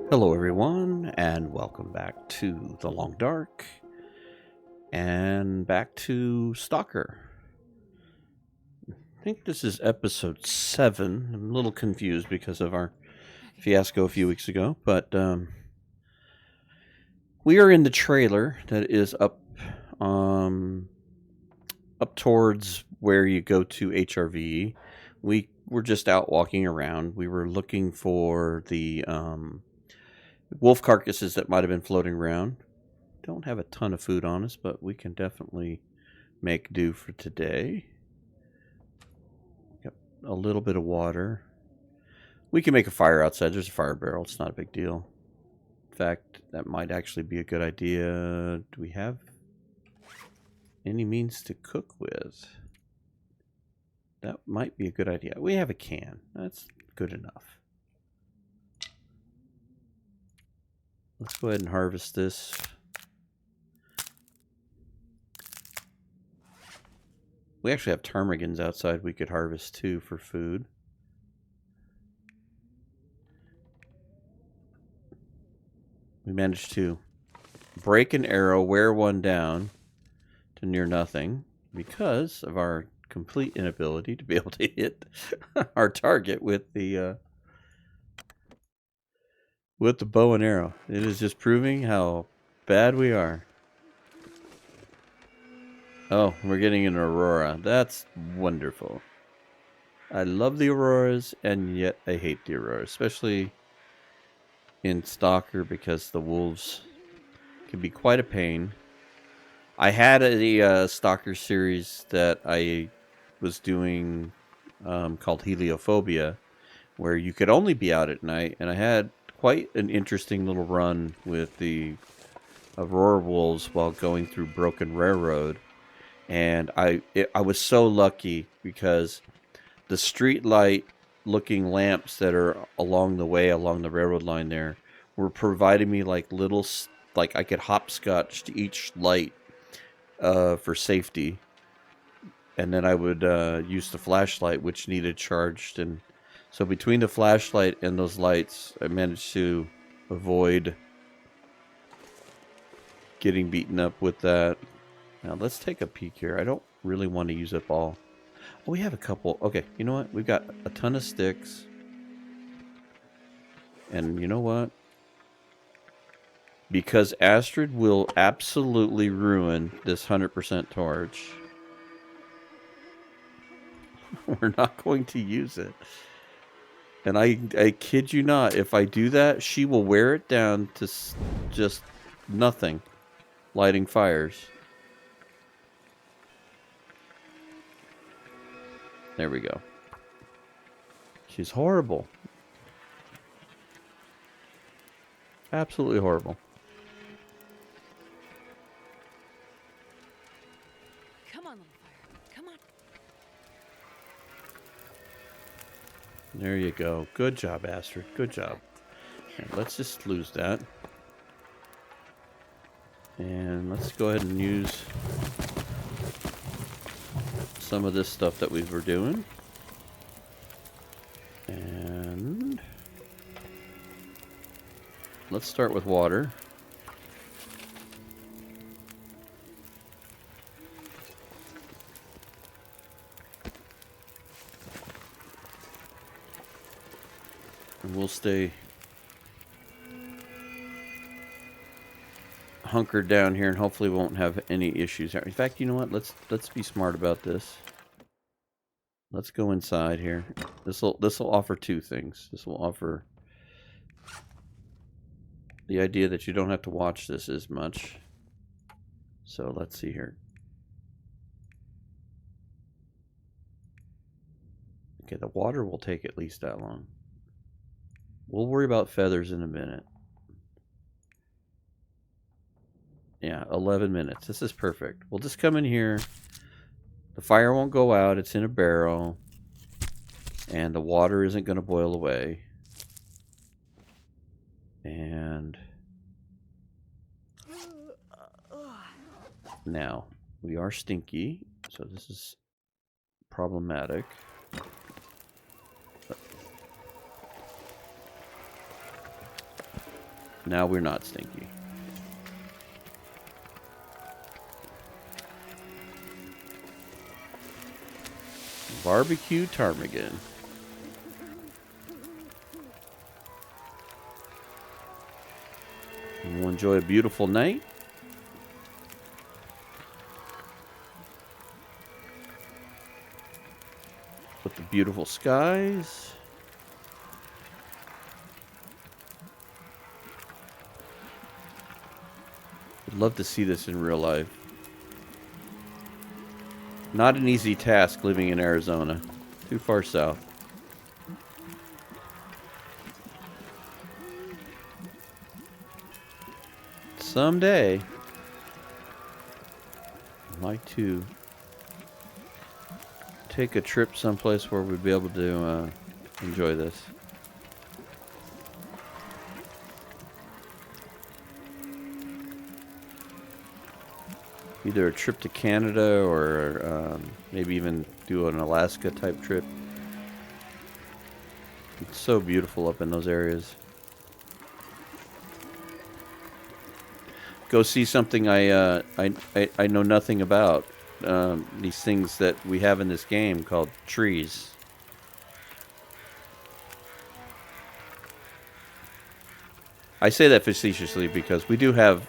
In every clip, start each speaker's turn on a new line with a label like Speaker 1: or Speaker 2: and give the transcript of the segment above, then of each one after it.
Speaker 1: Hello, everyone, and welcome back to The Long Dark and back to Stalker. I think this is episode 7. I'm a little confused because of our fiasco a few weeks ago, but we are in the trailer that is up towards where you go to HRV. We were just out walking around. We were looking for the wolf carcasses that might have been floating around. Don't have a ton of food on us, but we can definitely make do for today. Got a little bit of water. We can make a fire outside. There's a fire barrel. It's not a big deal. In fact, that might actually be a good idea. Do we have any means to cook with? That might be a good idea. We have a can. That's good enough. Let's go ahead and harvest this. We actually have ptarmigans outside we could harvest too for food. We managed to break an arrow, wear one down to near nothing because of our complete inability to be able to hit our target with the bow and arrow. It is just proving how bad we are. Oh, we're getting an aurora. That's wonderful. I love the auroras, and yet I hate the auroras, especially in Stalker because the wolves can be quite a pain. I had a Stalker series that I was doing called Heliophobia, where you could only be out at night, and I had quite an interesting little run with the aurora wolves while going through Broken Railroad. And I was so lucky because the street light looking lamps that are along the way, along the railroad line there, were providing me like little, like I could hopscotch to each light for safety. And then I would use the flashlight, which needed charged. And so between the flashlight and those lights, I managed to avoid getting beaten up with that. Now, let's take a peek here. I don't really want to use up all. Oh, we have a couple. Okay, you know what? We've got a ton of sticks. And you know what? Because Astrid will absolutely ruin this 100% torch, we're not going to use it. And I kid you not, if I do that, she will wear it down to just nothing. Lighting fires. There we go. She's horrible. Absolutely horrible.
Speaker 2: Come on, little fire. Come on.
Speaker 1: There you go. Good job, Astrid. Good job. Okay, let's just lose that. And let's go ahead and use some of this stuff that we were doing. And let's start with water. And we'll stay hunkered down here and hopefully won't have any issues. In fact, you know what? Let's be smart about this. Let's go inside here. This will offer two things. This will offer the idea that you don't have to watch this as much. So let's see here. Okay, the water will take at least that long. We'll worry about feathers in a minute. Yeah, 11 minutes. This is perfect. We'll just come in here. The fire won't go out. It's in a barrel. And the water isn't going to boil away. And now, we are stinky. So this is problematic. Now we're not stinky. Barbecue ptarmigan. And we'll enjoy a beautiful night. With the beautiful skies. I'd love to see this in real life. Not an easy task living in Arizona. Too far south. Someday, I'd like to take a trip someplace where we'd be able to enjoy this. Either a trip to Canada or maybe even do an Alaska type trip. It's so beautiful up in those areas. Go see something I know nothing about. These things that we have in this game called trees. I say that facetiously because we do have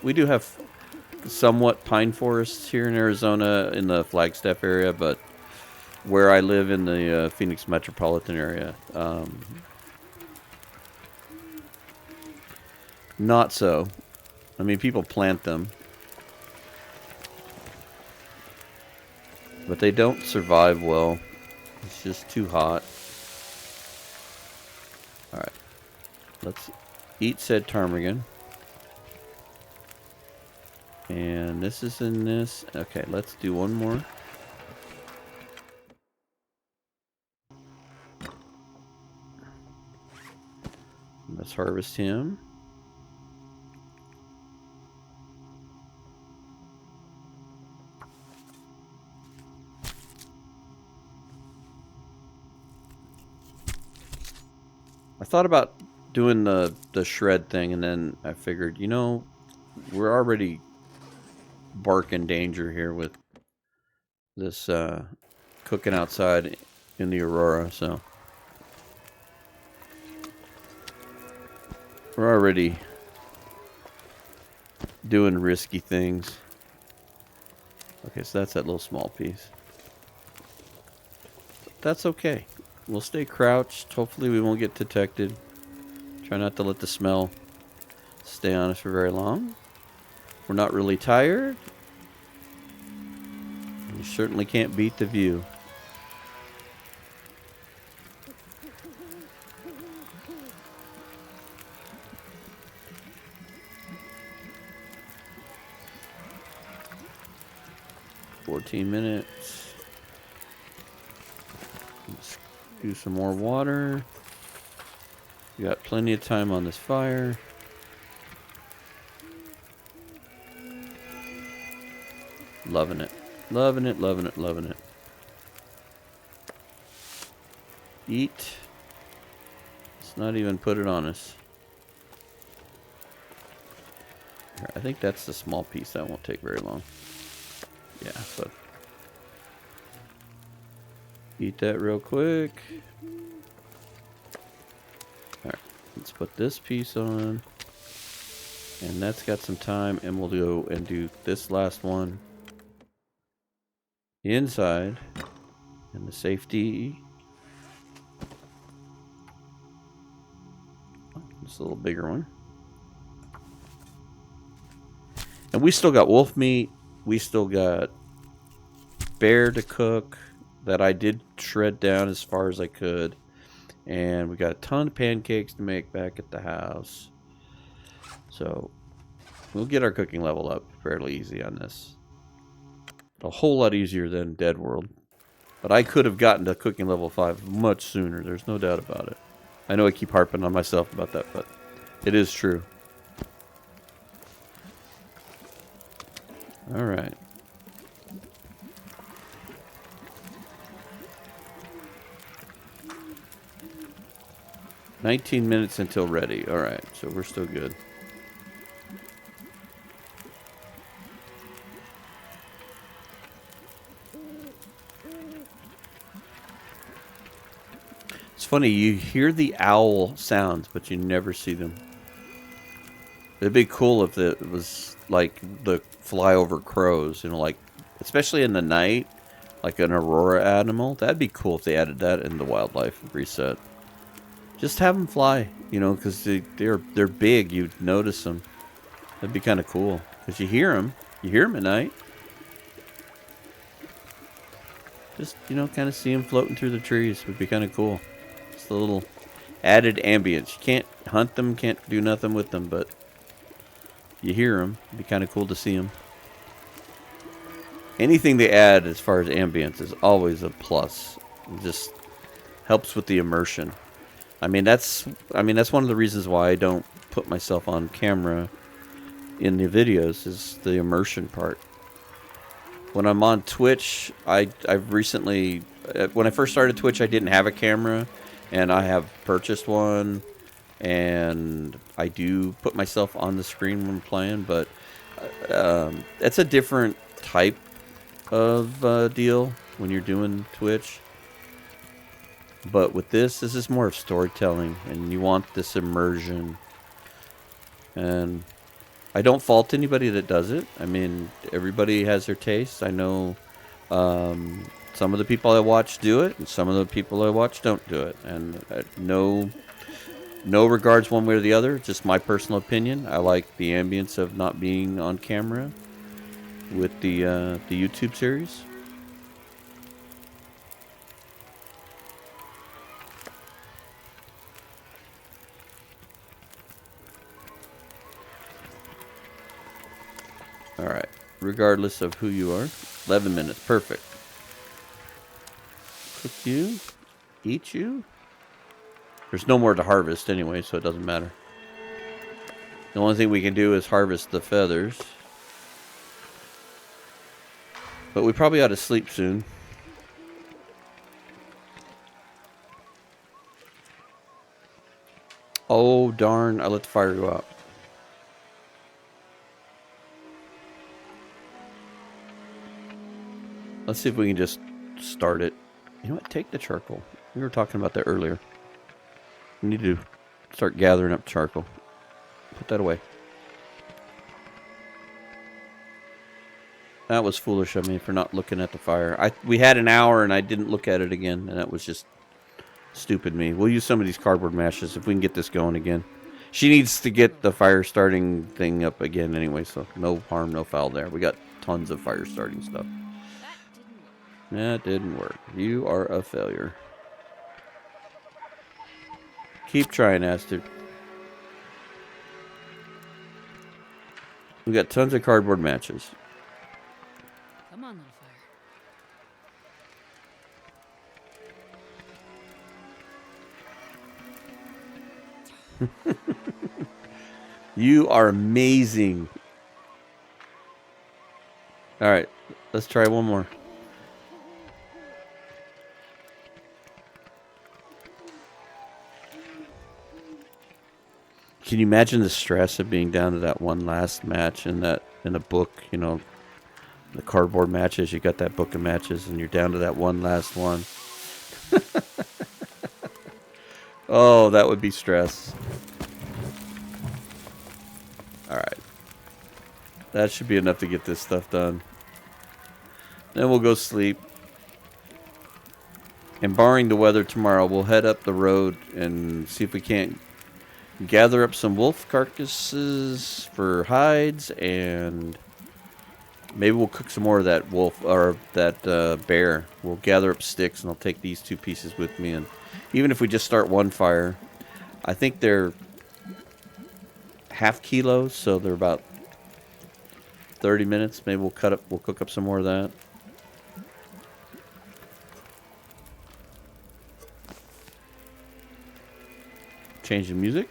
Speaker 1: somewhat pine forests here in Arizona in the Flagstaff area, but where I live in the Phoenix metropolitan area, not so. I mean, people plant them, but they don't survive well. It's just too hot. Alright, let's eat said ptarmigan. And this is in this. Okay, let's do one more. Let's harvest him. I thought about doing the shred thing, and then I figured, you know, we're already barking danger here with this cooking outside in the Aurora, so we're already doing risky things. Okay, so that's that little small piece. That's okay. We'll stay crouched. Hopefully we won't get detected. Try not to let the smell stay on us for very long. We're not really tired. You certainly can't beat the view. .14 minutes. Let's do some more water. We got plenty of time on this fire. Loving it. Loving it, loving it, loving it. Eat. Let's not even put it on us. Here, I think that's the small piece. That won't take very long. Yeah, so eat that real quick. Alright, let's put this piece on. And that's got some time, and we'll go and do this last one. Inside. And the safety. This a little bigger one. And we still got wolf meat. We still got bear to cook that I did shred down as far as I could. And we got a ton of pancakes to make back at the house. So we'll get our cooking level up fairly easy on this. A whole lot easier than Dead World. But I could have gotten to cooking level 5 much sooner. There's no doubt about it. I know I keep harping on myself about that, but it is true. Alright. "19 minutes until ready." Alright, so we're still good. It's funny, you hear the owl sounds, but you never see them. It'd be cool if it was like the flyover crows, you know, like especially in the night, like an aurora animal. That'd be cool if they added that in the wildlife reset. Just have them fly, you know, because they're big. You'd notice them. That'd be kind of cool because you hear them. You hear them at night. Just, you know, kind of see them floating through the trees would be kind of cool. Just a little added ambience. You can't hunt them, can't do nothing with them, but you hear them. It'd be kind of cool to see them. Anything they add as far as ambience is always a plus. It just helps with the immersion. I mean that's one of the reasons why I don't put myself on camera in the videos is the immersion part. When I'm on Twitch, I've recently, when I first started Twitch, I didn't have a camera, and I have purchased one, and I do put myself on the screen when playing, but it's a different type of deal when you're doing Twitch. But with this is more of storytelling, and you want this immersion. And I don't fault anybody that does it. I mean, everybody has their tastes. I know some of the people I watch do it, and some of the people I watch don't do it. And no regards one way or the other. It's just my personal opinion. I like the ambience of not being on camera with the YouTube series. Alright, regardless of who you are. 11 minutes, perfect. Cook you, eat you. There's no more to harvest anyway, so it doesn't matter. The only thing we can do is harvest the feathers. But we probably ought to sleep soon. Oh, darn, I let the fire go out. Let's see if we can just start it. You know what? Take the charcoal. We were talking about that earlier. We need to start gathering up charcoal. Put that away. That was foolish of me for not looking at the fire. We had an hour and I didn't look at it again, and that was just stupid me. We'll use some of these cardboard mashes if we can get this going again. She needs to get the fire starting thing up again anyway, so no harm, no foul there. We got tons of fire starting stuff. That didn't work. You are a failure. Keep trying, Aster. We got tons of cardboard matches.
Speaker 2: Come on, little fire.
Speaker 1: You are amazing. All right, let's try one more. Can you imagine the stress of being down to that one last match in the book? You know, the cardboard matches. You got that book of matches, and you're down to that one last one. Oh, that would be stress. All right, that should be enough to get this stuff done. Then we'll go sleep. And barring the weather tomorrow, we'll head up the road and see if we can't gather up some wolf carcasses for hides, and maybe we'll cook some more of that wolf or that bear. We'll gather up sticks, and I'll take these 2 pieces with me. And even if we just start one fire, I think they're half kilos, so they're about 30 minutes. Maybe we'll cook up some more of that. Change the music.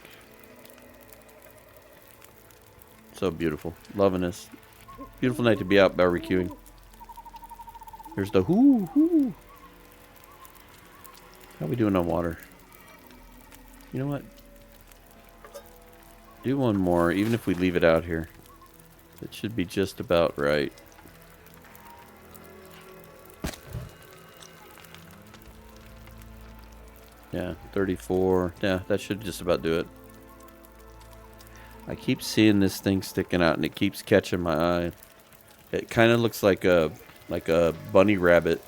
Speaker 1: So beautiful. Loving this. Beautiful night to be out barbecuing. Here's the hoo. How we doing on water? You know what? Do one more, even if we leave it out here. It should be just about right. Yeah, 34. Yeah, that should just about do it. I keep seeing this thing sticking out, and it keeps catching my eye. It kind of looks like a bunny rabbit.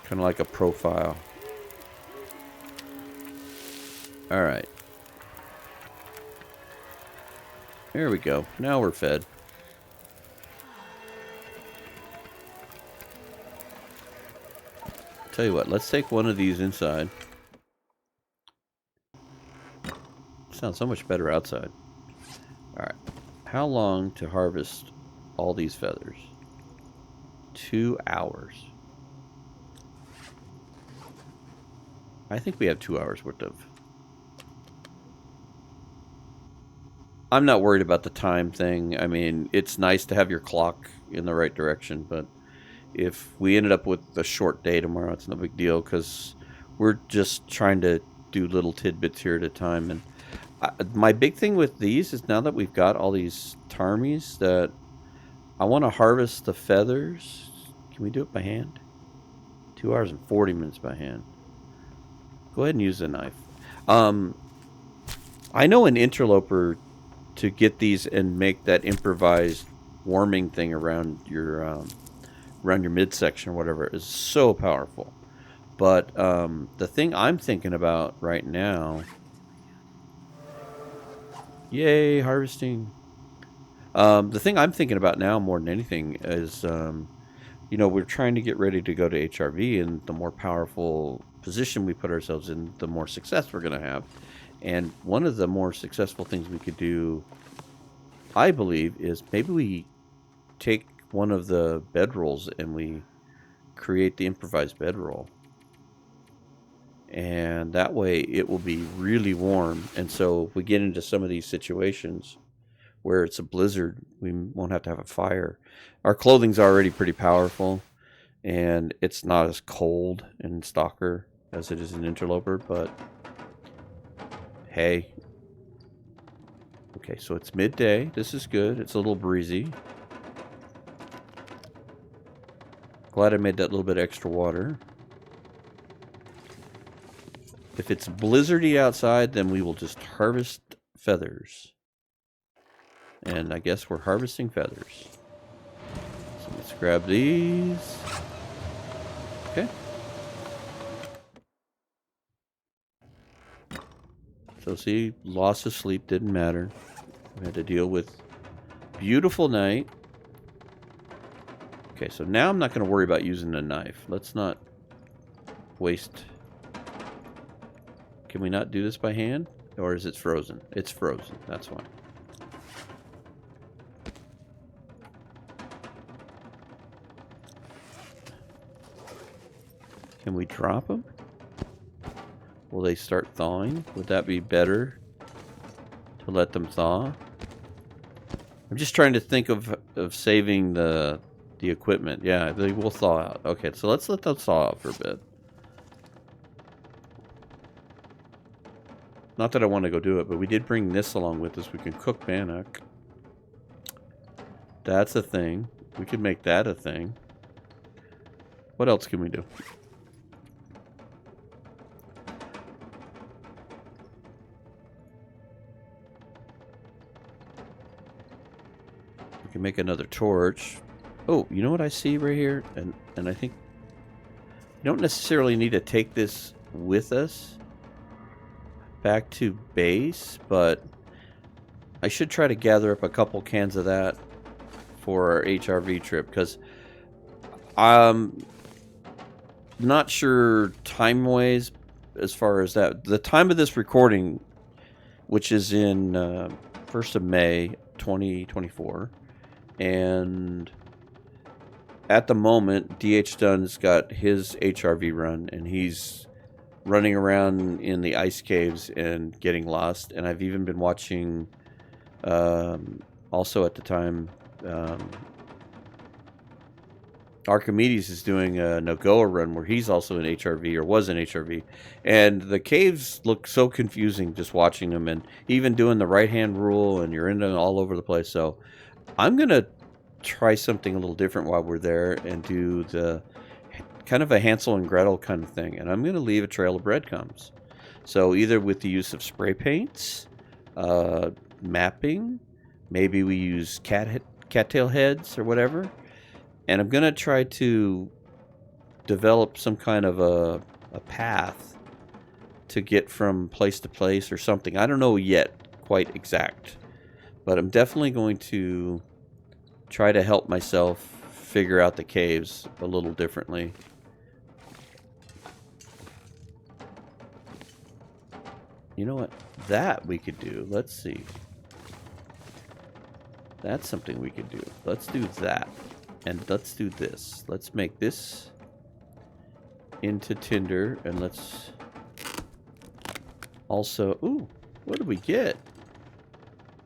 Speaker 1: Kind of like a profile. All right. There we go. Now we're fed. Tell you what, let's take one of these inside. Sounds so much better outside. Alright. How long to harvest all these feathers? 2 hours. I think we have 2 hours worth of. I'm not worried about the time thing. I mean, it's nice to have your clock in the right direction, but if we ended up with a short day tomorrow, it's no big deal because we're just trying to do little tidbits here at a time. And my big thing with these is now that we've got all these tarmies, that I want to harvest the feathers. Can we do it by hand? 2 hours and 40 minutes by hand. Go ahead and use a knife. I know an interloper to get these and make that improvised warming thing around your midsection or whatever is so powerful. But the thing I'm thinking about right now, yay, harvesting. The thing I'm thinking about now more than anything is, we're trying to get ready to go to HRV, and the more powerful position we put ourselves in, the more success we're going to have. And one of the more successful things we could do, I believe, is maybe we take one of the bedrolls and we create the improvised bedroll. And that way it will be really warm. And so if we get into some of these situations where it's a blizzard, we won't have to have a fire. Our clothing's already pretty powerful, and it's not as cold in Stalker as it is in Interloper, but hey. Okay, so it's midday. This is good. It's a little breezy. Glad I made that little bit extra water. If it's blizzardy outside, then we will just harvest feathers. And I guess we're harvesting feathers. So let's grab these. Okay. So see, loss of sleep didn't matter. We had to deal with beautiful night. Okay, so now I'm not going to worry about using a knife. Let's not waste. Can we not do this by hand? Or is it frozen? It's frozen. That's why. Can we drop them? Will they start thawing? Would that be better to let them thaw? I'm just trying to think of saving the equipment. Yeah, they will thaw out. Okay, so let's let them thaw out for a bit. Not that I want to go do it, but we did bring this along with us. We can cook bannock. That's a thing. We could make that a thing. What else can we do? We can make another torch. Oh, you know what I see right here? And I think you don't necessarily need to take this with us back to base, but I should try to gather up a couple cans of that for our HRV trip, because I'm not sure time-wise as far as that. The time of this recording, which is in 1st of May 2024, and at the moment DH Dunn's got his HRV run, and he's running around in the ice caves and getting lost. And I've even been watching, also at the time, Archimedes is doing a Nogoa run where he's also in HRV, or was in HRV. And the caves look so confusing just watching them, and even doing the right-hand rule, and you're in them all over the place. So I'm going to try something a little different while we're there and do the kind of a Hansel and Gretel kind of thing. And I'm going to leave a trail of breadcrumbs. So either with the use of spray paints, mapping, maybe we use cattail heads or whatever. And I'm going to try to develop some kind of a path to get from place to place or something. I don't know yet quite exact. But I'm definitely going to try to help myself figure out the caves a little differently. You know what? That we could do. Let's see. That's something we could do. Let's do that. And let's do this. Let's make this into tinder. And let's also... Ooh, what did we get?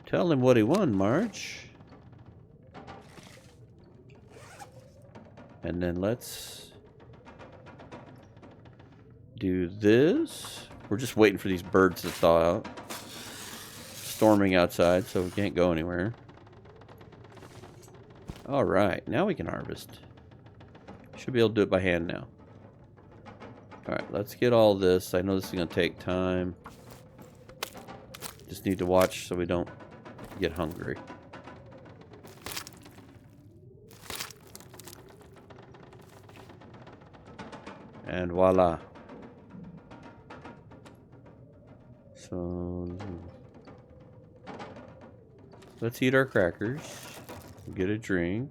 Speaker 1: Tell him what he won, Marge. And then let's do this. We're just waiting for these birds to thaw out. Storming outside, so we can't go anywhere. Alright, now we can harvest. Should be able to do it by hand now. Alright, let's get all this. I know this is going to take time. Just need to watch so we don't get hungry. And voila. So let's eat our crackers. Get a drink.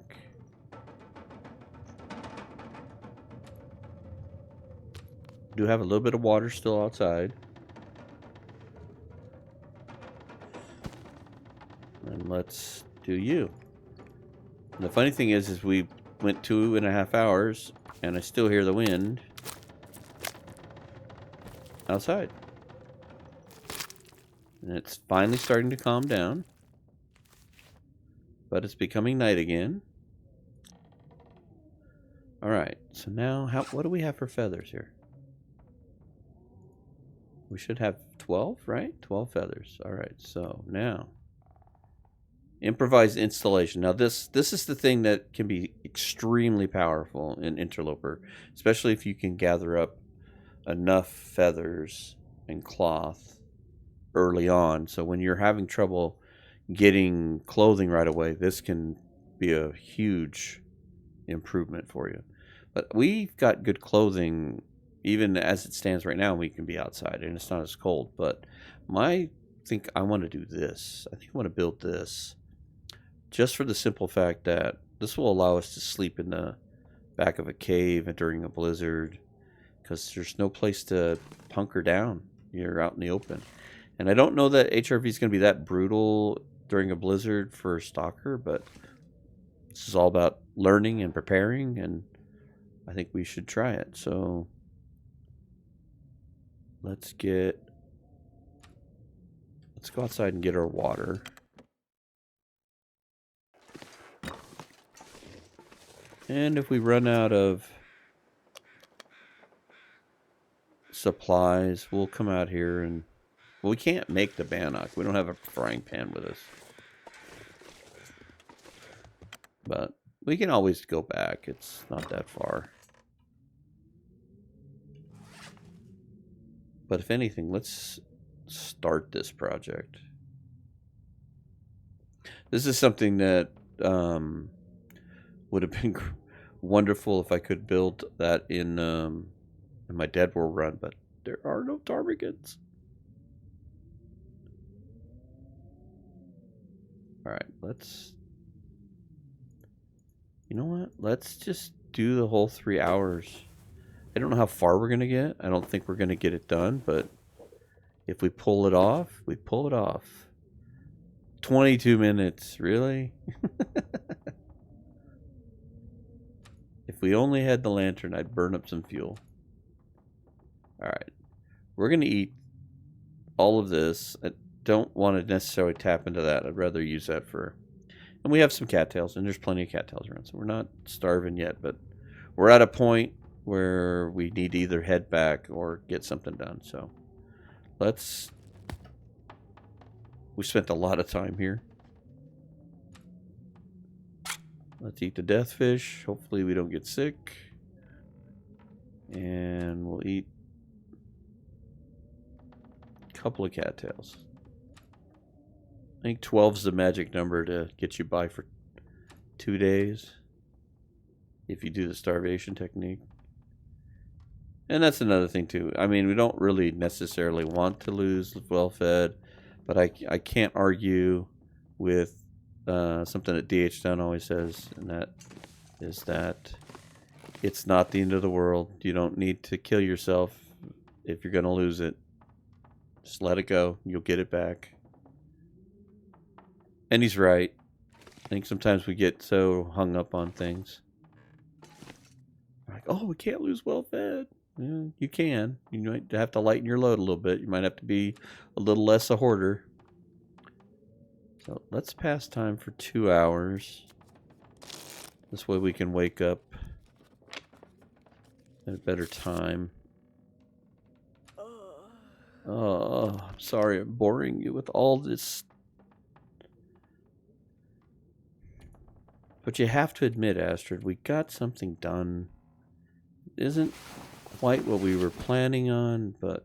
Speaker 1: Do have a little bit of water still outside. And let's do you. And the funny thing is we went 2.5 hours and I still hear the wind outside. And it's finally starting to calm down. But it's becoming night again. Alright, so now what do we have for feathers here? We should have 12, right? 12 feathers. Alright, so now improvised installation. Now this is the thing that can be extremely powerful in Interloper, especially if you can gather up enough feathers and cloth early on. So when you're having trouble getting clothing right away, this can be a huge improvement for you. But we've got good clothing even as it stands right now. We can be outside and it's not as cold. But I think I want to do this. I think I want to build this just for the simple fact that this will allow us to sleep in the back of a cave during a blizzard, because there's no place to hunker down. You're out in the open. And I don't know that HRV is going to be that brutal during a blizzard for Stalker, but this is all about learning and preparing, and I think we should try it. So let's go outside and get our water. And if we run out of supplies, we'll come out here and... Well, we can't make the bannock. We don't have a frying pan with us. But we can always go back. It's not that far. But if anything, let's start this project. This is something that would have been wonderful if I could build that in my Dead World run, but there are no ptarmigans. Alright, you know what? Let's just do the whole 3 hours. I don't know how far we're going to get. I don't think we're going to get it done, but if we pull it off, we pull it off. 22 minutes, really? If we only had the lantern, I'd burn up some fuel. Alright, we're going to eat all of this. I don't want to necessarily tap into that. I'd rather use that for... And we have some cattails, and there's plenty of cattails around, so we're not starving yet, but we're at a point where we need to either head back or get something done. So we spent a lot of time here. Let's eat the death fish. Hopefully we don't get sick. And we'll eat a couple of cattails. I think 12 is the magic number to get you by for 2 days if you do the starvation technique. And that's another thing too. I mean, we don't really necessarily want to lose well-fed, but I can't argue with something that DH Dunn always says, and that is that it's not the end of the world. You don't need to kill yourself if you're going to lose it. Just let it go. You'll get it back. And he's right. I think sometimes we get so hung up on things. Like, oh, we can't lose well-fed. Yeah, you can. You might have to lighten your load a little bit. You might have to be a little less a hoarder. So let's pass time for 2 hours. This way we can wake up at a better time. Oh, I'm sorry I'm boring you with all this. But you have to admit, Astrid, we got something done. It isn't quite what we were planning on, but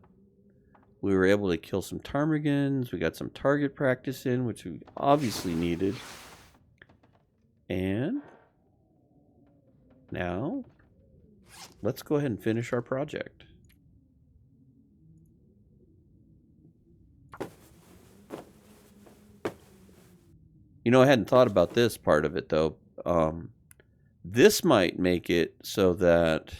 Speaker 1: we were able to kill some ptarmigans. We got some target practice in, which we obviously needed. And now, let's go ahead and finish our project. You know, I hadn't thought about this part of it, though. This might make it so that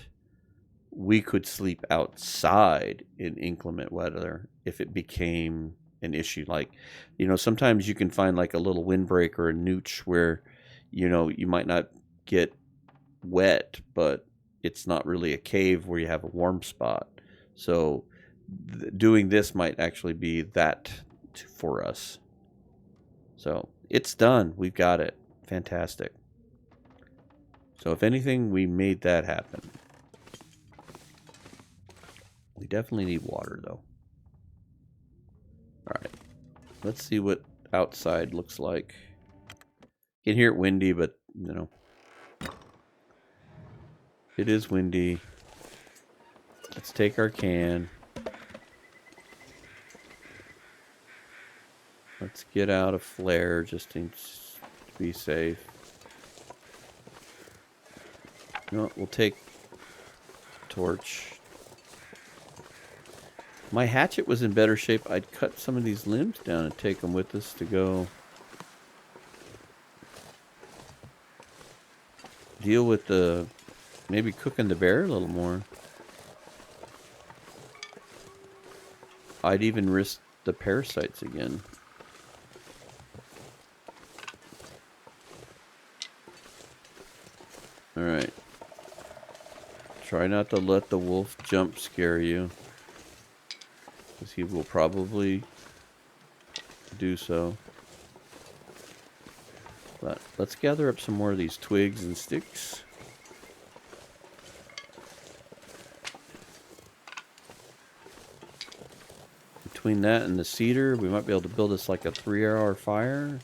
Speaker 1: we could sleep outside in inclement weather if it became an issue. Like, you know, sometimes you can find like a little windbreak or a nooch where, you know, you might not get wet, but it's not really a cave where you have a warm spot. So doing this might actually be that for us. So it's done. We've got it. Fantastic. So if anything, we made that happen. We definitely need water, though. Alright. Let's see what outside looks like. You can hear it windy, but, you know. It is windy. Let's take our can. Let's get out a flare just to be safe. No, we'll take torch. My hatchet was in better shape. I'd cut some of these limbs down and take them with us to go deal with the, maybe cooking the bear a little more. I'd even risk the parasites again. Alright. Try not to let the wolf jump scare you, because he will probably do so. But let's gather up some more of these twigs and sticks. Between that and the cedar, we might be able to build us like a 3-hour fire.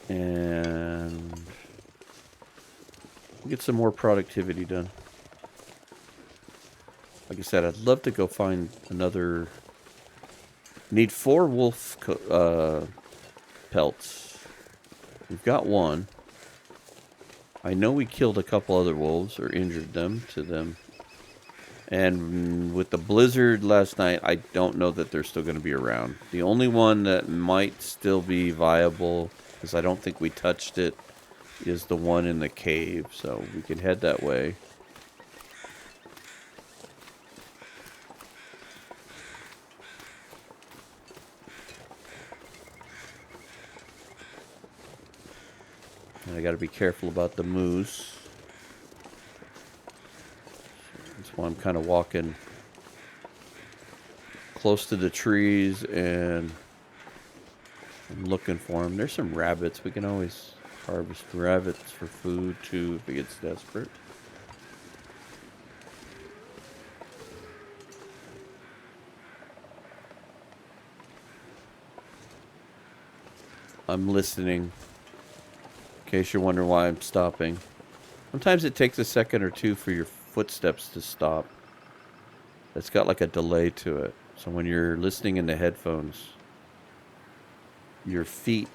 Speaker 1: And get some more productivity done. Like I said, I'd love to go find another. Need 4 wolf pelts. We've got 1. I know we killed a couple other wolves or injured them to them. And with the blizzard last night, I don't know that they're still going to be around. The only one that might still be viable, because I don't think we touched it, is the one in the cave. So we can head that way. And I got to be careful about the moose. That's why I'm kind of walking close to the trees and I'm looking for them. There's some rabbits. We can always harvest rabbits for food too if it gets desperate. I'm listening. In case you're wondering why I'm stopping. Sometimes it takes a second or two for your footsteps to stop. It's got like a delay to it. So when you're listening in the headphones, your feet,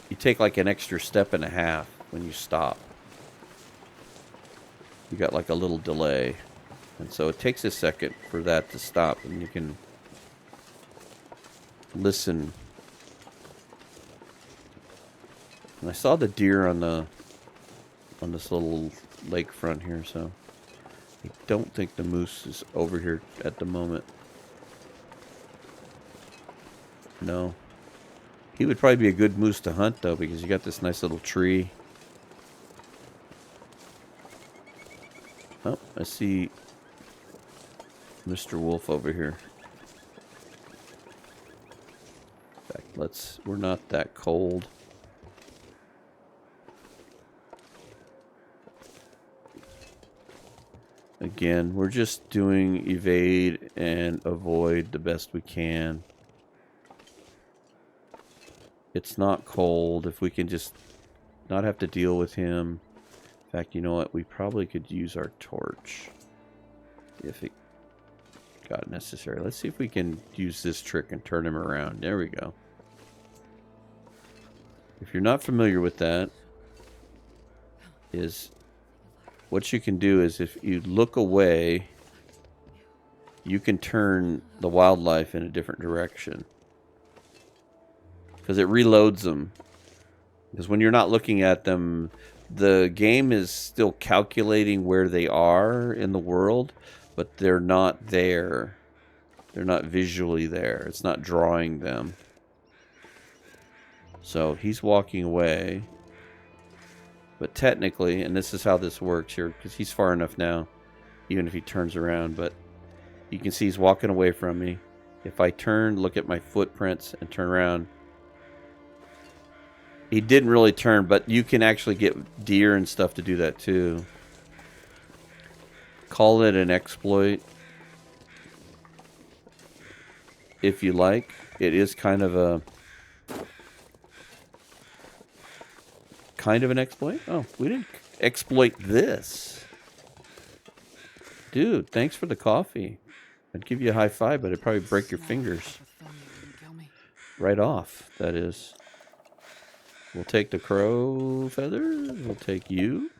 Speaker 1: you take like an extra step and a half when you stop. You got like a little delay. And so it takes a second for that to stop, and you can listen. And I saw the deer on this little lakefront here, so I don't think the moose is over here at the moment. No. He would probably be a good moose to hunt, though, because you got this nice little tree. Oh, I see Mr. Wolf over here. In fact, we're not that cold. Again, we're just doing evade and avoid the best we can. It's not cold. If we can just not have to deal with him. In fact, you know what? We probably could use our torch if it got necessary. Let's see if we can use this trick and turn him around. There we go. If you're not familiar with that, is what you can do is if you look away, you can turn the wildlife in a different direction. Because it reloads them. Because when you're not looking at them, the game is still calculating where they are in the world, but they're not there. They're not visually there. It's not drawing them. So he's walking away. But technically, and this is how this works here, because he's far enough now, even if he turns around, but you can see he's walking away from me. If I turn, look at my footprints, and turn around, he didn't really turn, but you can actually get deer and stuff to do that too. Call it an exploit if you like. It is kind of an exploit. Oh, we didn't exploit this. Dude, thanks for the coffee. I'd give you a high five, but it'd probably break your fingers. Right off, that is. We'll take the crow feathers. We'll take you.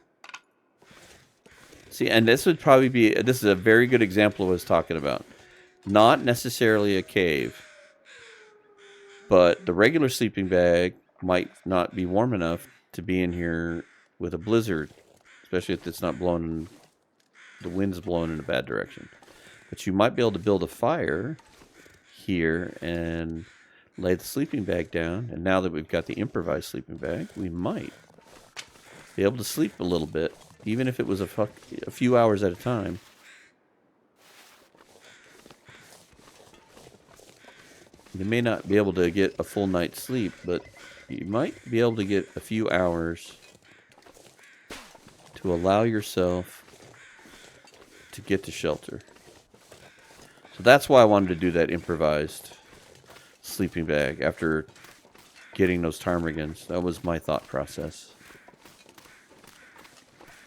Speaker 1: See, and this would probably be... This is a very good example of what I was talking about. Not necessarily a cave. But the regular sleeping bag might not be warm enough to be in here with a blizzard. Especially if it's not blowing... The wind's blowing in a bad direction. But you might be able to build a fire here and lay the sleeping bag down. And now that we've got the improvised sleeping bag, we might be able to sleep a little bit. Even if it was a few hours at a time. You may not be able to get a full night's sleep, but you might be able to get a few hours to allow yourself to get to shelter. So that's why I wanted to do that improvised sleeping bag after getting those ptarmigans. That was my thought process.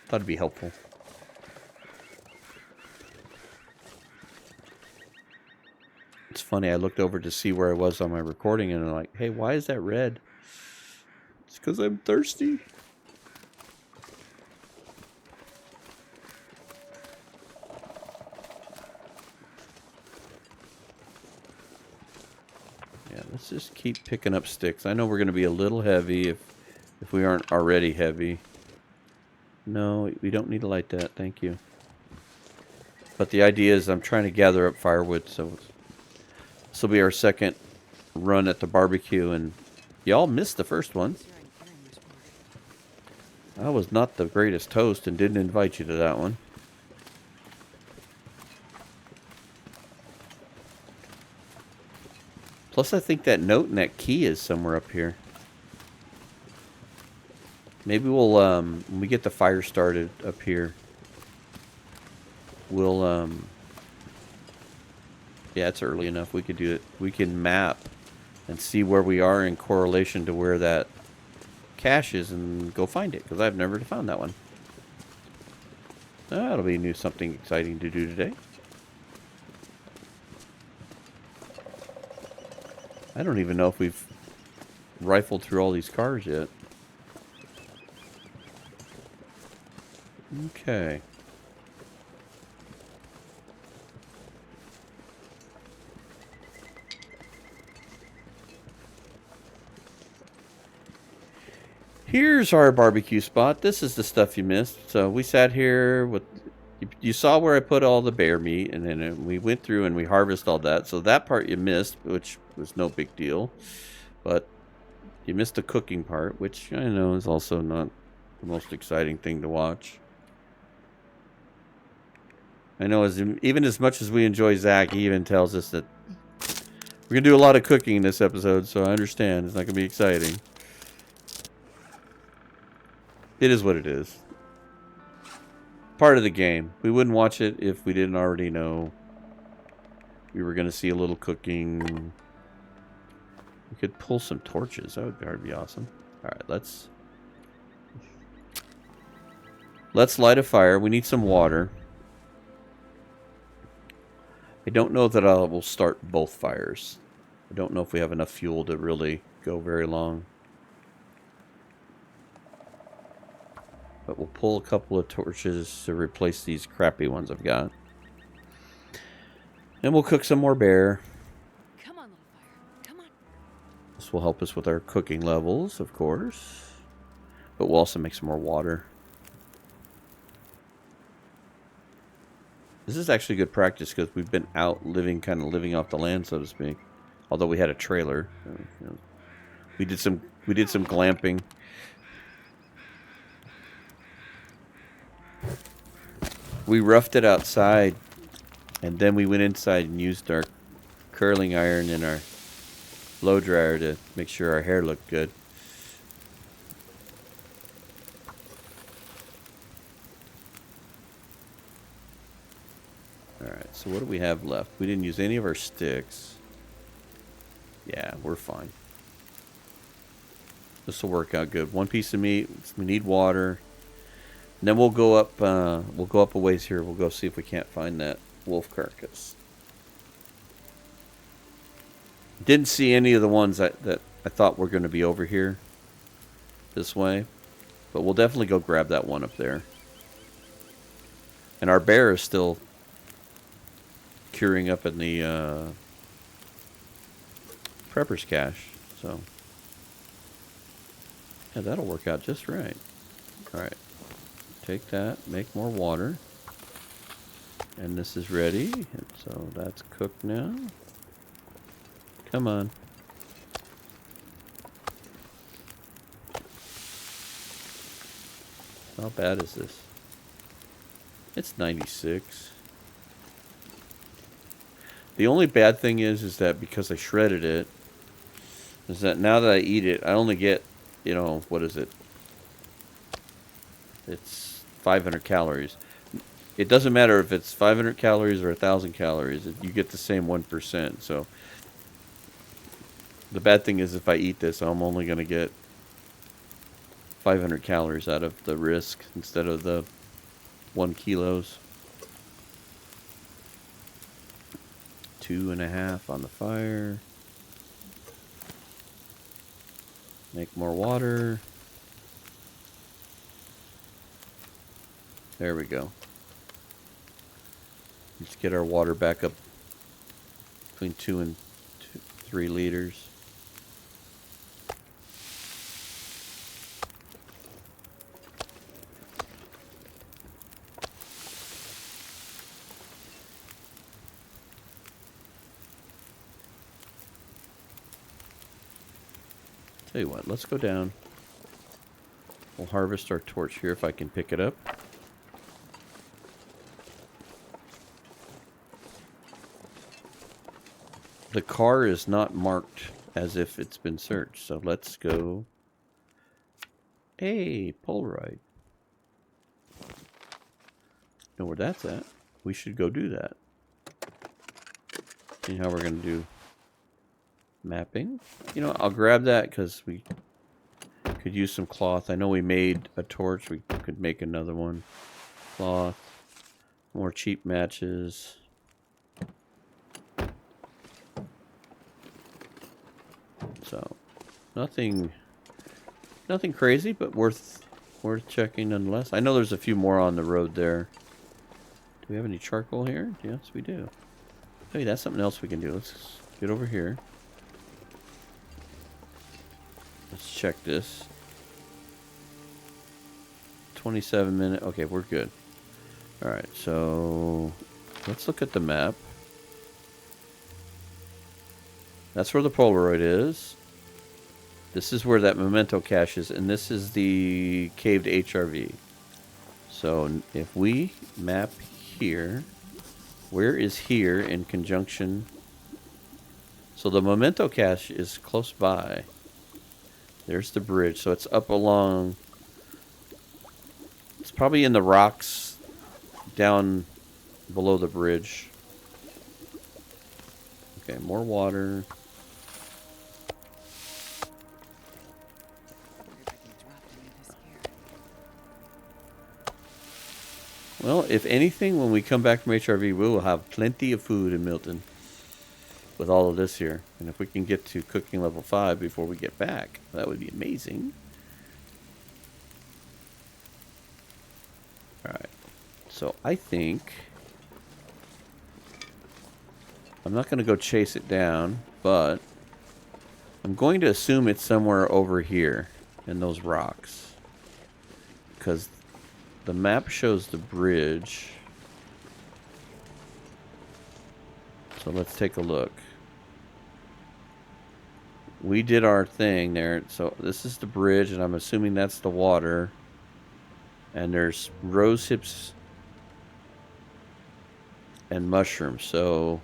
Speaker 1: Thought it'd be helpful. It's funny, I looked over to see where I was on my recording and I'm like, hey, why is that red? It's because I'm thirsty. Yeah, let's just keep picking up sticks. I know we're going to be a little heavy if we aren't already heavy. No, we don't need to light that. Thank you. But the idea is I'm trying to gather up firewood, so this will be our second run at the barbecue, and y'all missed the first one. I was not the greatest host and didn't invite you to that one. Plus, I think that note and that key is somewhere up here. Maybe we'll, when we get the fire started up here, we'll, yeah, it's early enough. We could do it. We can map and see where we are in correlation to where that caches and go find it, because I've never found that one. That'll be something exciting to do today. I don't even know if we've rifled through all these cars yet. Okay. Here's our barbecue spot. This is the stuff you missed. So we sat here with... You saw where I put all the bear meat, and then we went through and we harvested all that. So that part you missed, which was no big deal. But you missed the cooking part, which I know is also not the most exciting thing to watch. I know even as much as we enjoy Zach, he even tells us that we're going to do a lot of cooking in this episode, so I understand. It's not going to be exciting. It is what it is. Part of the game. We wouldn't watch it if we didn't already know we were going to see a little cooking. We could pull some torches. That would be awesome. Alright, let's light a fire. We need some water. I don't know that I will start both fires. I don't know if we have enough fuel to really go very long. But we'll pull a couple of torches to replace these crappy ones I've got. And we'll cook some more bear.
Speaker 2: Come on, little fire. Come on.
Speaker 1: This will help us with our cooking levels, of course. But we'll also make some more water. This is actually good practice because we've been out kind of living off the land, so to speak. Although we had a trailer, you know, we did some glamping. We roughed it outside, and then we went inside and used our curling iron and our blow dryer to make sure our hair looked good. Alright, so what do we have left? We didn't use any of our sticks. Yeah, we're fine. This will work out good. One piece of meat. We need water. And then we'll go up a ways here. We'll go see if we can't find that wolf carcass. Didn't see any of the ones that I thought were going to be over here this way. But we'll definitely go grab that one up there. And our bear is still curing up in the prepper's cache. So, yeah, that'll work out just right. Alright. Take that, make more water. And this is ready. And so that's cooked now. Come on. How bad is this? It's 96. The only bad thing is that because I shredded it, is that now that I eat it, I only get, you know, what is it? It's 500 calories. It doesn't matter if it's 500 calories or 1,000 calories. You get the same 1%. So the bad thing is if I eat this, I'm only going to get 500 calories out of the risk instead of the 1 kilos. 2.5 on the fire. Make more water. There we go. Let's get our water back up between 2 and 3 liters. Tell you what, let's go down. We'll harvest our torch here if I can pick it up. The car is not marked as if it's been searched, so let's go. Hey, Polaroid. Know where that's at. We should go do that. See how we're going to do mapping. You know, I'll grab that because we Could use some cloth. I know we made a torch. We could make another one. Cloth. More cheap matches. So, nothing crazy, but worth checking nonetheless. I know there's a few more on the road there. Do we have any charcoal here? Yes, we do. Hey, that's something else we can do. Let's get over here. Let's check this. 27 minutes. Okay, we're good. Alright, so let's look at the map. That's where the Polaroid is. This is where that memento cache is, and this is the caved HRV. So if we map here, where is here in conjunction? So the memento cache is close by. There's the bridge, so it's up along. It's probably in the rocks down below the bridge. Okay, more water. Well, if anything, when we come back from HRV, we will have plenty of food in Milton with all of this here. And if we can get to cooking level 5 before we get back, that would be amazing. Alright. So I think I'm not going to go chase it down, but I'm going to assume it's somewhere over here in those rocks. Because the map shows the bridge. So let's take a look. We did our thing there. So this is the bridge, and I'm assuming that's the water. And there's rose hips and mushrooms. So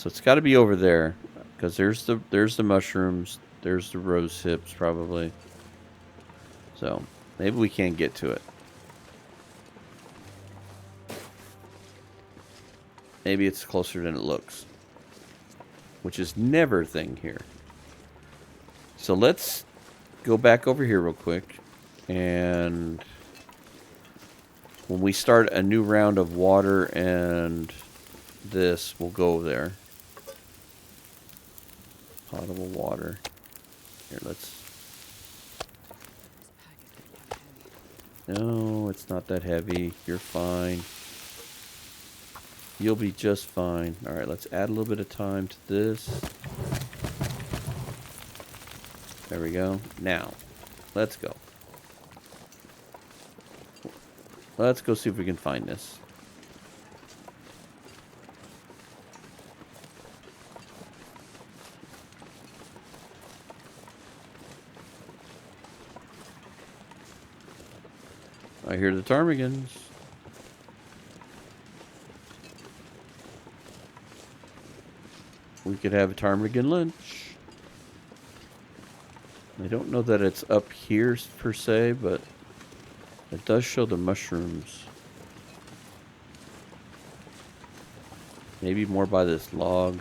Speaker 1: it's got to be over there, because there's the mushrooms, there's the rose hips probably. So maybe we can't get to it. Maybe it's closer than it looks, which is never a thing here. So let's go back over here real quick, and when we start a new round of water and this, we'll go there. Potable water. Here, let's... No, it's not that heavy. You're fine. You'll be just fine. Alright, let's add a little bit of time to this. There we go. Now, let's go. Let's go see if we can find this. I hear the ptarmigans. We could have a ptarmigan lunch. I don't know that it's up here per se, but it does show the mushrooms. Maybe more by this log.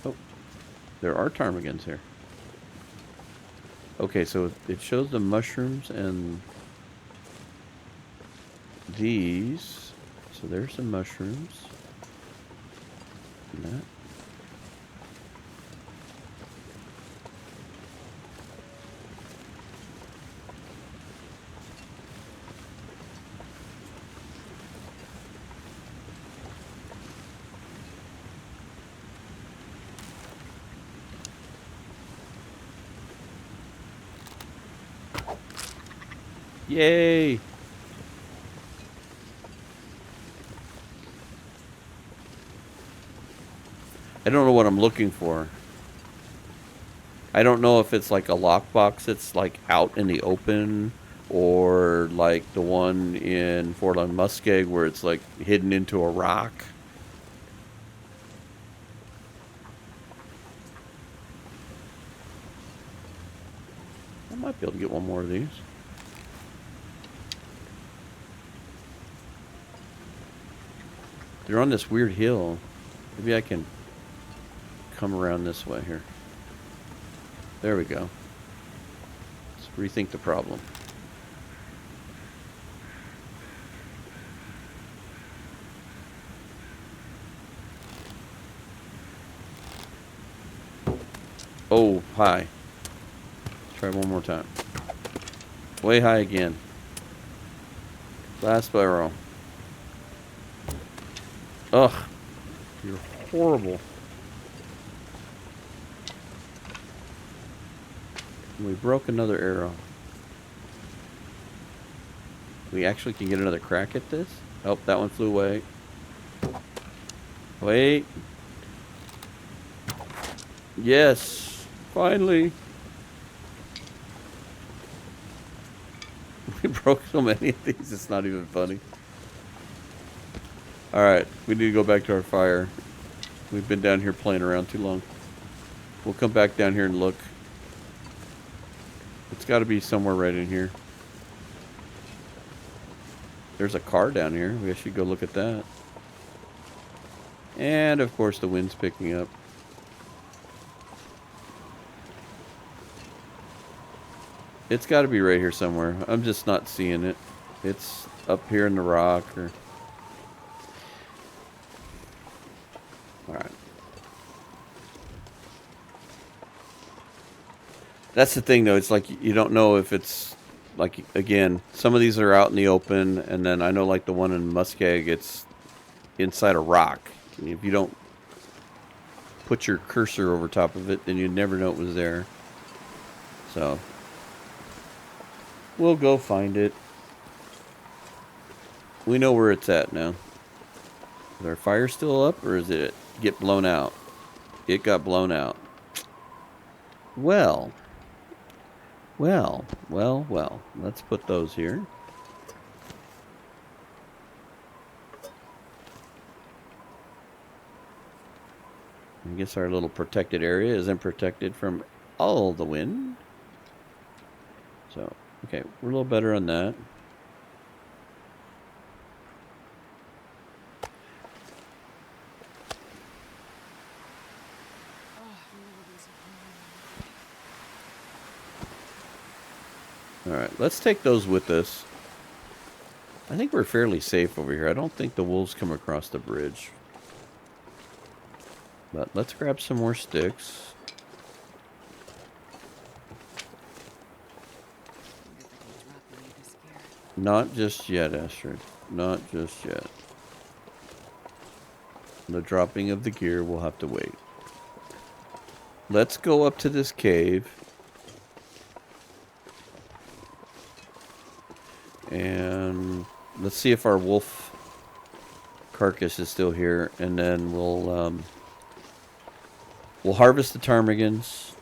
Speaker 1: Oh, there are ptarmigans here. Okay, so it shows the mushrooms and these. So there's some mushrooms. And that. Yay! I don't know what I'm looking for. I don't know if it's like a lockbox that's like out in the open, or like the one in Fort on Muskeg where it's like hidden into a rock. I might be able to get one more of these. They're on this weird hill. Maybe I can come around this way here. There we go. Let's rethink the problem. Oh, high. Try one more time. Way high again. Last barrel. Ugh. You're horrible. We broke another arrow. We actually can get another crack at this? Oh, that one flew away. Wait. Yes. Finally. We broke so many of these, it's not even funny. Alright, we need to go back to our fire. We've been down here playing around too long. We'll come back down here and look. It's got to be somewhere right in here. There's a car down here. We should go look at that. And, of course, the wind's picking up. It's got to be right here somewhere. I'm just not seeing it. It's up here in the rock or... Alright. That's the thing, though. It's like you don't know if it's... Like, again, some of these are out in the open, and then I know, like, the one in Muskeg, it's inside a rock. And if you don't put your cursor over top of it, then you'd never know it was there. So... We'll go find it. We know where it's at now. Is our fire still up, or is it get blown out? It got blown out. Well. Let's put those here. I guess our little protected area isn't protected from all the wind. So... Okay, we're a little better on that. Alright, let's take those with us. I think we're fairly safe over here. I don't think the wolves come across the bridge. But let's grab some more sticks. Not just yet, Astrid. Not just yet. The dropping of the gear will have to wait. Let's go up to this cave. And let's see if our wolf carcass is still here. And then we'll harvest the ptarmigans.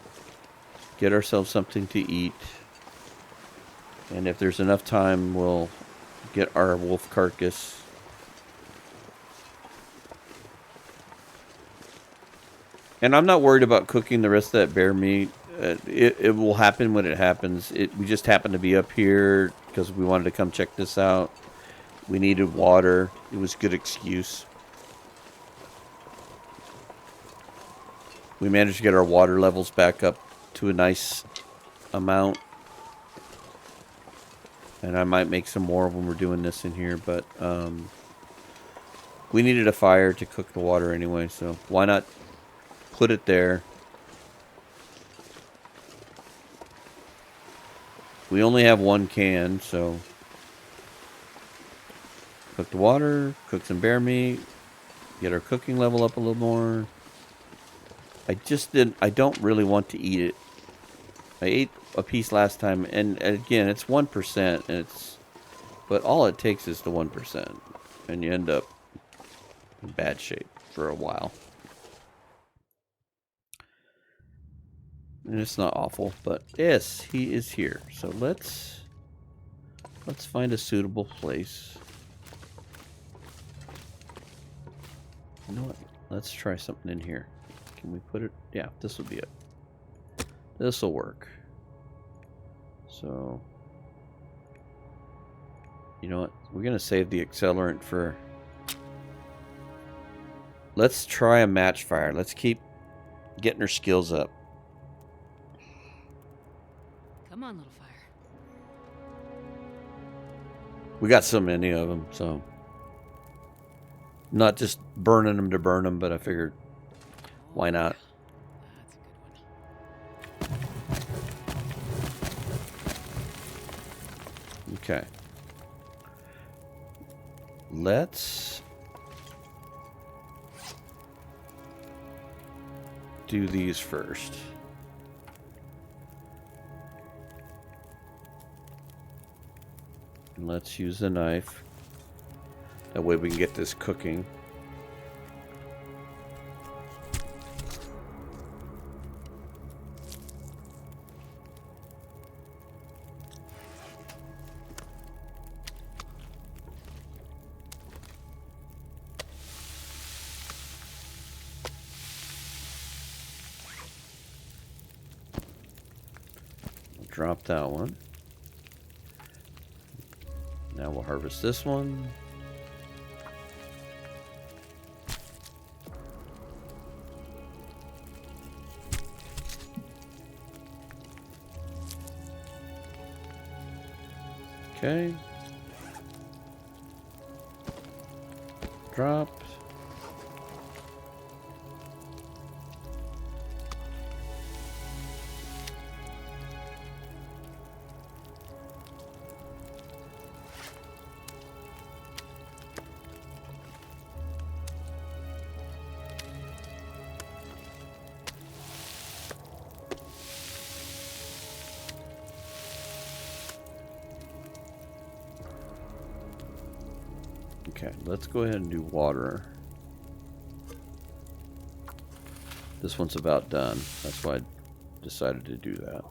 Speaker 1: Get ourselves something to eat. And if there's enough time, we'll get our wolf carcass. And I'm not worried about cooking the rest of that bear meat. It will happen when it happens. We just happened to be up here because we wanted to come check this out. We needed water. It was a good excuse. We managed to get our water levels back up to a nice amount. And I might make some more when we're doing this in here, but we needed a fire to cook the water anyway, so why not put it there? We only have one can, so cook the water, cook some bear meat, get our cooking level up a little more. I don't really want to eat it. I ate a piece last time, and again, it's 1%, but all it takes is the 1%, and you end up in bad shape for a while. And it's not awful, but yes, he is here. So let's find a suitable place. You know what? Let's try something in here. Can we put it? Yeah, this will be it. This will work. So, you know what? We're going to save the accelerant for... Let's try a match fire. Let's keep getting our skills up.
Speaker 2: Come on, little fire.
Speaker 1: We got so many of them, so not just burning them to burn them, but I figured, why not?
Speaker 2: That's a good one.
Speaker 1: Okay. Let's do these first. And let's use the knife. That way we can get this cooking. Drop that one. Now we'll harvest this one. Okay. Drop. Okay, let's go ahead and do water. This one's about done. That's why I decided to do that.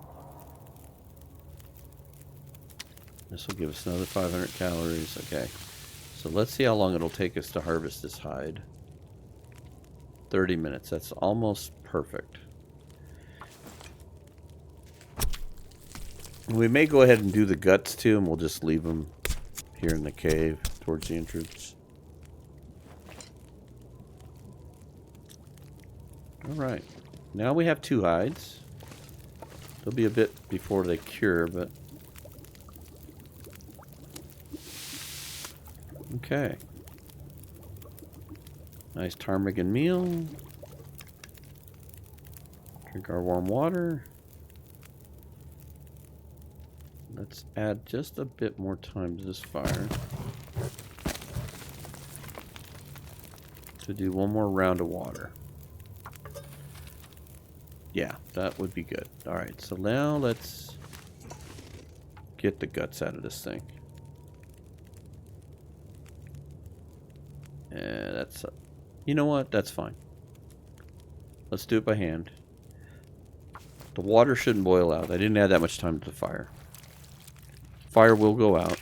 Speaker 1: This will give us another 500 calories. Okay, so let's see how long it'll take us to harvest this hide. 30 minutes. That's almost perfect. We may go ahead and do the guts too, and we'll just leave them here in the cave towards the entrance. Alright, now we have 2 hides. They'll be a bit before they cure, but... Okay. Nice ptarmigan meal. Drink our warm water. Let's add just a bit more time to this fire. To do one more round of water. Yeah, that would be good. Alright, so now let's get the guts out of this thing. And that's... You know what? That's fine. Let's do it by hand. The water shouldn't boil out. I didn't add that much time to the fire. Fire will go out.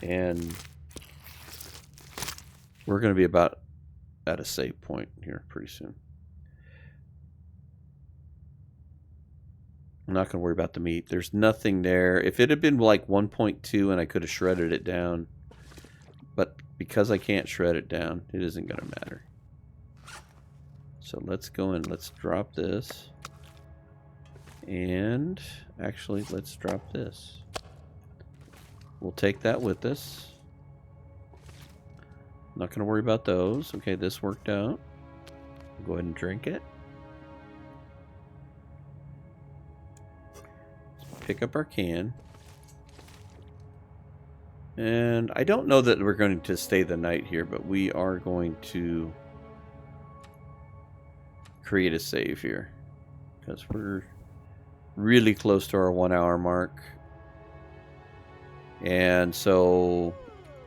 Speaker 1: And we're going to be about at a save point here pretty soon. I'm not going to worry about the meat. There's nothing there. If it had been like 1.2 and I could have shredded it down. But because I can't shred it down, it isn't going to matter. So let's go and let's drop this. And actually, let's drop this. We'll take that with us. Not going to worry about those. Okay, this worked out. Go ahead and drink it. Pick up our can. And I don't know that we're going to stay the night here, but we are going to create a save here. Because we're really close to our 1 hour mark. And so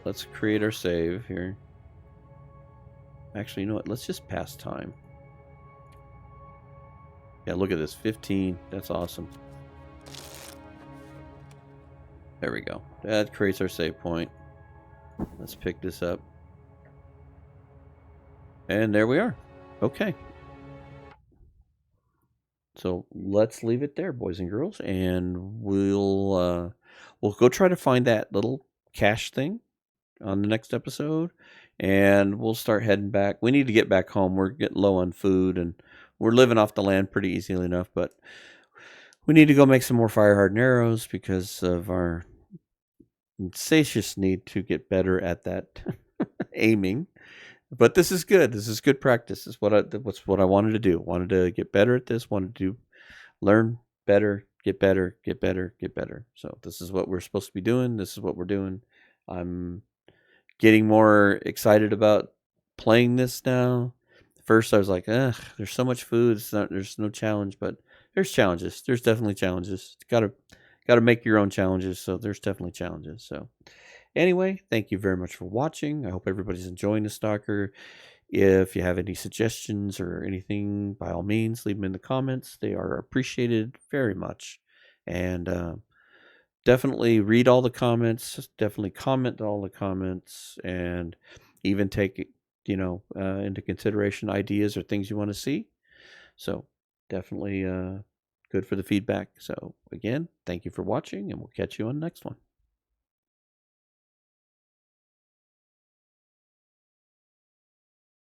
Speaker 1: let's create our save here. Actually, you know what? Let's just pass time. Yeah, look at this. 15. That's awesome. There we go. That creates our save point. Let's pick this up. And there we are. Okay. So let's leave it there, boys and girls, and we'll go try to find that little cache thing on the next episode, and we'll start heading back. We need to get back home. We're getting low on food, and we're living off the land pretty easily enough, but We need to go make some more fire hardened arrows because of our insatious need to get better at that aiming. But this is good. This is good practice. This is what I wanted to do. Wanted to get better at this. Wanted to learn better, get better, get better, get better. So this is what we're supposed to be doing. This is what we're doing. I'm getting more excited about playing this now. First, I was like, ugh, there's so much food. There's no challenge, but there's challenges. There's definitely challenges. Gotta make your own challenges. So there's definitely challenges. So anyway, thank you very much for watching. I hope everybody's enjoying the Stalker. If you have any suggestions or anything, by all means, leave them in the comments. They are appreciated very much. And definitely read all the comments. Definitely comment all the comments, and even take into consideration ideas or things you want to see. So definitely good for the feedback. So again, thank you for watching, and we'll catch you on the next one.